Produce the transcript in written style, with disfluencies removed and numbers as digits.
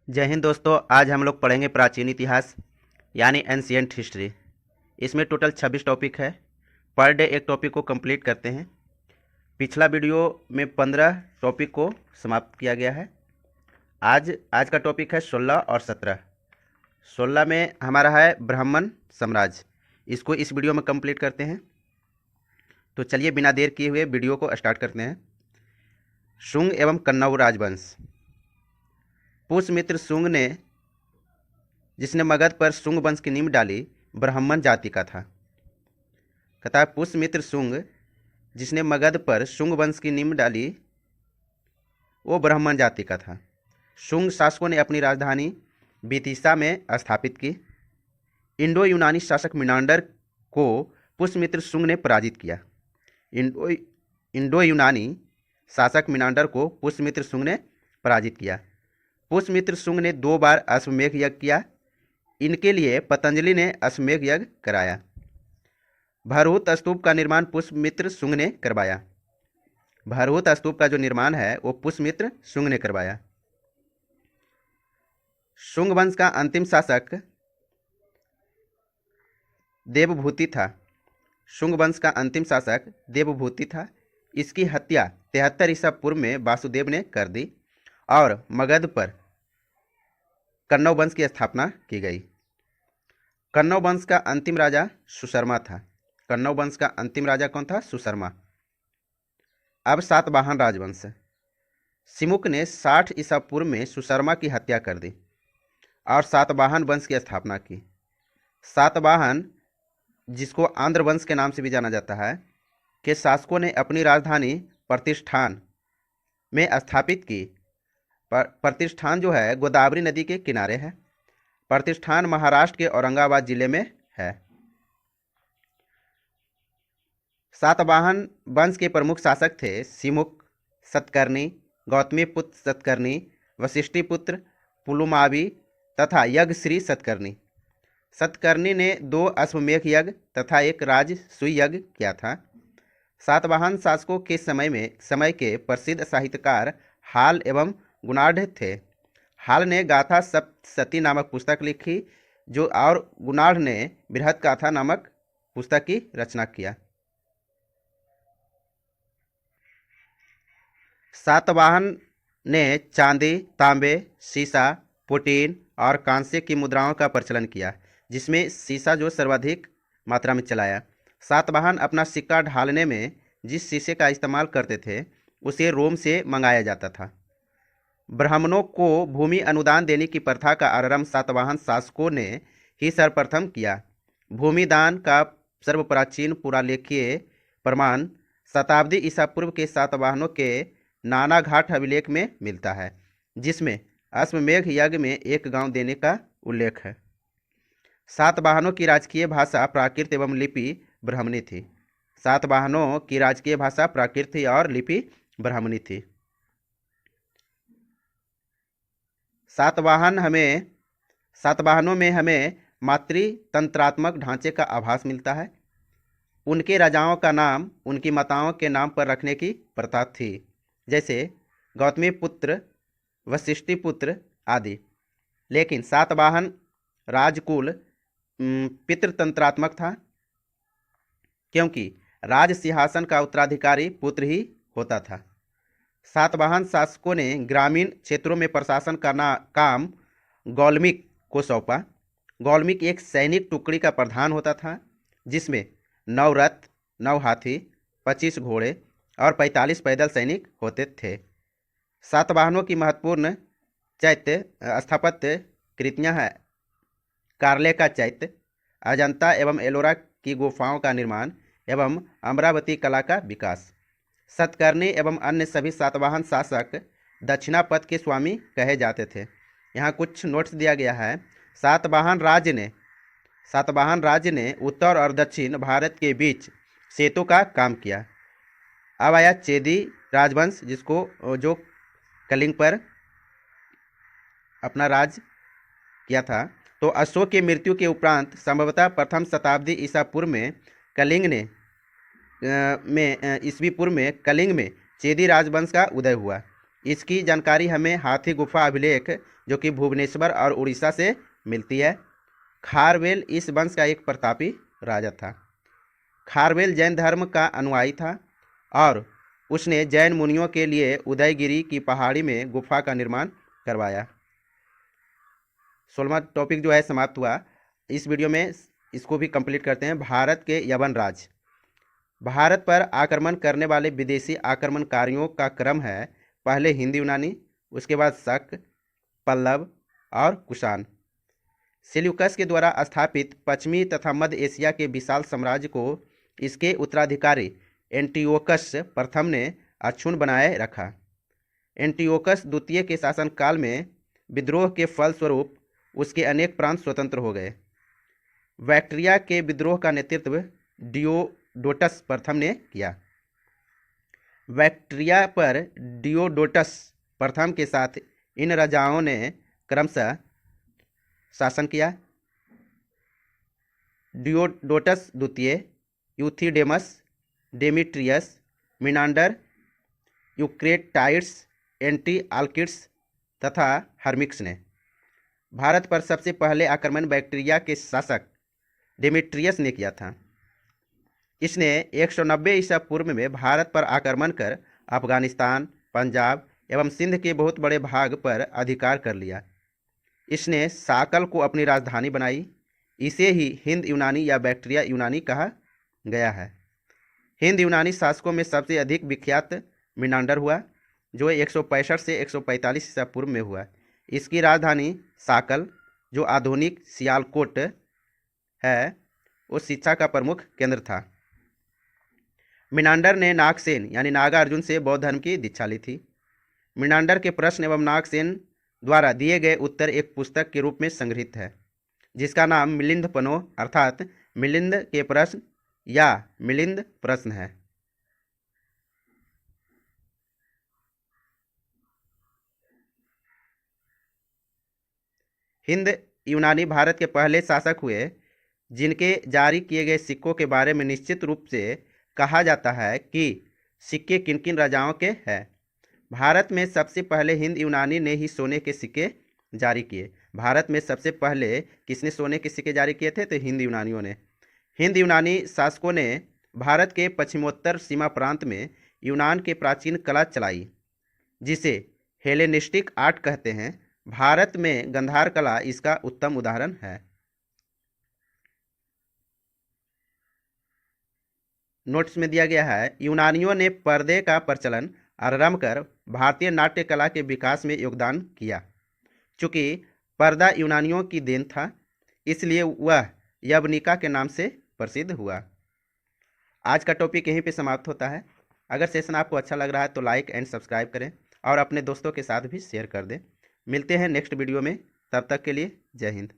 जय हिंद दोस्तों। आज हम लोग पढ़ेंगे प्राचीन इतिहास यानी एंशियंट हिस्ट्री। इसमें टोटल 26 टॉपिक है। पर डे एक टॉपिक को कंप्लीट करते हैं। पिछला वीडियो में 15 टॉपिक को समाप्त किया गया है। आज आज का टॉपिक है 16 और 17। 16 में हमारा है ब्राह्मण साम्राज्य। इसको इस वीडियो में कंप्लीट करते हैं। तो चलिए बिना देर किए हुए वीडियो को स्टार्ट करते हैं। शुंग एवं कन्नौज राजवंश। पुष्यमित्र शुंग ने जिसने मगध पर शुंग वंश की नींव डाली ब्राह्मण जाति का था। कहता है पुष्यमित्र शुंग जिसने मगध पर शुंग वंश की नींव डाली वो ब्राह्मण जाति का था। शुंग शासकों ने अपनी राजधानी विदिशा में स्थापित की। इंडो यूनानी शासक मिनांडर को पुष्यमित्र शुंग ने पराजित किया। इंडो यूनानी शासक मिनांडर को पुष्यमित्र शुंग ने पराजित किया। पुष्यमित्र शुंग ने 2 बार अश्वमेध यज्ञ किया। इनके लिए पतंजलि ने अश्वमेध यज्ञ कराया। भरहुत स्तूप का निर्माण पुष्यमित्र शुंग ने करवाया। भरहुत स्तूप का जो निर्माण है वो पुष्यमित्र शुंग ने करवाया। शुंग वंश का अंतिम शासक देवभूति था। शुंग वंश का अंतिम शासक देवभूति था। इसकी हत्या 73 ईसा पूर्व में वासुदेव ने कर दी और मगध पर कन्नौज वंश की स्थापना की गई। कन्नौज वंश का अंतिम राजा सुशर्मा था। कन्नौज वंश का अंतिम राजा कौन था? सुशर्मा। अब सातवाहन राजवंश। सिमुक ने 60 ईसा पूर्व में सुशर्मा की हत्या कर दी और सातवाहन वंश की स्थापना की। सातवाहन, जिसको आंध्र वंश के नाम से भी जाना जाता है, के शासकों ने अपनी राजधानी प्रतिष्ठान में स्थापित की। प्रतिष्ठान जो है गोदावरी नदी के किनारे है। प्रतिष्ठान महाराष्ट्र के औरंगाबाद जिले में है। सातवाहन वंश के प्रमुख शासक थे सिमुक, सतकर्णी, गौतमीपुत्र सतकर्णी, वशिष्ठिपुत्र पुलुमावी तथा यज्ञश्री सतकर्णी। सतकर्णी ने 2 अश्वमेध यज्ञ तथा 1 राजसूय यज्ञ किया था। सातवाहन शासकों के समय के प्रसिद्ध साहित्यकार हाल एवं गुणाढ़ थे। हाल ने गाथा सप्तशती नामक पुस्तक लिखी और गुणाढ़ ने बृहद गाथा नामक पुस्तक की रचना किया। सातवाहन ने चांदी, तांबे, सीसा, पुटीन और कांस्य की मुद्राओं का प्रचलन किया, जिसमें सीसा जो सर्वाधिक मात्रा में चलाया। सातवाहन अपना सिक्का ढालने में जिस शीशे का इस्तेमाल करते थे उसे रोम से मंगाया जाता था। ब्राह्मणों को भूमि अनुदान देने की प्रथा का आरंभ सातवाहन शासकों ने ही सर्वप्रथम किया। भूमि दान का सर्वप्राचीन पुरालेखीय प्रमाण शताब्दी ईसा पूर्व के सातवाहनों के नानाघाट अभिलेख में मिलता है, जिसमें अश्वमेध यज्ञ में एक गांव देने का उल्लेख है। सातवाहनों की राजकीय भाषा प्राकृत एवं लिपि ब्राह्मणी थी। सातवाहनों की राजकीय भाषा प्राकृत थी और लिपि ब्राह्मणी थी। सातवाहनों में हमें मातृतंत्रात्मक ढांचे का आभास मिलता है। उनके राजाओं का नाम उनकी माताओं के नाम पर रखने की प्रथा थी, जैसे गौतमीपुत्र, वशिष्ठिपुत्र आदि। लेकिन सातवाहन राजकुल पितृतंत्रात्मक था, क्योंकि राज सिंहासन का उत्तराधिकारी पुत्र ही होता था। सातवाहन शासकों ने ग्रामीण क्षेत्रों में प्रशासन का काम गौलमिक को सौंपा। गौलमिक एक सैनिक टुकड़ी का प्रधान होता था, जिसमें 9 रथ, 9 हाथी, 25 घोड़े और 45 पैदल सैनिक होते थे। सातवाहनों की महत्वपूर्ण चैत्य स्थापत्य कृतियाँ हैं कार्ले का चैत्य, अजंता एवं एलोरा की गुफाओं का निर्माण एवं अमरावती कला का विकास। सतकर्णी एवं अन्य सभी सातवाहन शासक दक्षिणापथ के स्वामी कहे जाते थे। यहाँ कुछ नोट्स दिया गया है। सातवाहन राज्य ने उत्तर और दक्षिण भारत के बीच सेतु का काम किया। अब आया चेदी राजवंश, जो कलिंग पर अपना राज किया था। तो अशोक की मृत्यु के उपरांत संभवतः प्रथम शताब्दी ईसा पूर्व में ईसवी पूर्व में कलिंग में चेदी राजवंश का उदय हुआ। इसकी जानकारी हमें हाथी गुफा अभिलेख जो कि भुवनेश्वर और उड़ीसा से मिलती है। खारवेल इस वंश का एक प्रतापी राजा था। खारवेल जैन धर्म का अनुयायी था और उसने जैन मुनियों के लिए उदयगिरी की पहाड़ी में गुफा का निर्माण करवाया। 16वां टॉपिक जो है समाप्त हुआ। इस वीडियो में इसको भी कंप्लीट करते हैं। भारत के यवन राज। भारत पर आक्रमण करने वाले विदेशी आक्रमणकारियों का क्रम है, पहले हिंद यूनानी, उसके बाद शक, पल्लव और कुषाण। सेल्यूकस के द्वारा स्थापित पश्चिमी तथा मध्य एशिया के विशाल साम्राज्य को इसके उत्तराधिकारी एंटियोकस प्रथम ने अक्षुण्ण बनाए रखा। एंटियोकस द्वितीय के शासनकाल में विद्रोह के फलस्वरूप उसके अनेक प्रांत स्वतंत्र हो गए। बैक्ट्रिया के विद्रोह का नेतृत्व डियोडोटस प्रथम ने किया। बैक्ट्रिया पर डियोडोटस प्रथम के साथ इन राजाओं ने क्रमशः शासन किया। डियोडोटस द्वितीय, यूथिडेमस, डेमिट्रियस, मिनांडर, यूक्रेटाइड्स, एंटीआल्किड्स तथा हर्मिक्स ने। भारत पर सबसे पहले आक्रमण बैक्ट्रिया के शासक डेमिट्रियस ने किया था। इसने 190 ईसा पूर्व में भारत पर आक्रमण कर अफगानिस्तान, पंजाब एवं सिंध के बहुत बड़े भाग पर अधिकार कर लिया। इसने साकल को अपनी राजधानी बनाई। इसे ही हिंद यूनानी या बैक्ट्रिया यूनानी कहा गया है। हिंद यूनानी शासकों में सबसे अधिक विख्यात मिनांडर हुआ, जो 165 से 145 ईसा पूर्व में हुआ। इसकी राजधानी साकल, जो आधुनिक सियालकोट है, उस शिक्षा का प्रमुख केंद्र था। मिनांडर ने नागसेन यानी नागार्जुन से बौद्ध धर्म की दीक्षा ली थी। मिनांडर के प्रश्न एवं नागसेन द्वारा दिए गए उत्तर एक पुस्तक के रूप में संग्रहित है, जिसका नाम मिलिंद पनो अर्थात मिलिंद के प्रश्न या मिलिंद प्रश्न है। हिंद यूनानी भारत के पहले शासक हुए, जिनके जारी किए गए सिक्कों के बारे में निश्चित रूप से कहा जाता है कि सिक्के किन किन राजाओं के हैं। भारत में सबसे पहले हिंद यूनानी ने ही सोने के सिक्के जारी किए। भारत में सबसे पहले किसने सोने के सिक्के जारी किए थे? तो हिंद यूनानियों ने। हिंद यूनानी शासकों ने भारत के पश्चिमोत्तर सीमा प्रांत में यूनान के प्राचीन कला चलाई, जिसे हेलेनिस्टिक आर्ट कहते हैं। भारत में गंधार कला इसका उत्तम उदाहरण है। नोट्स में दिया गया है, यूनानियों ने पर्दे का प्रचलन आरंभ कर भारतीय नाट्य कला के विकास में योगदान किया। चूँकि पर्दा यूनानियों की देन था, इसलिए वह यवनिका के नाम से प्रसिद्ध हुआ। आज का टॉपिक यहीं पे समाप्त होता है। अगर सेशन आपको अच्छा लग रहा है तो लाइक एंड सब्सक्राइब करें और अपने दोस्तों के साथ भी शेयर कर दें। मिलते हैं नेक्स्ट वीडियो में, तब तक के लिए जय हिंद।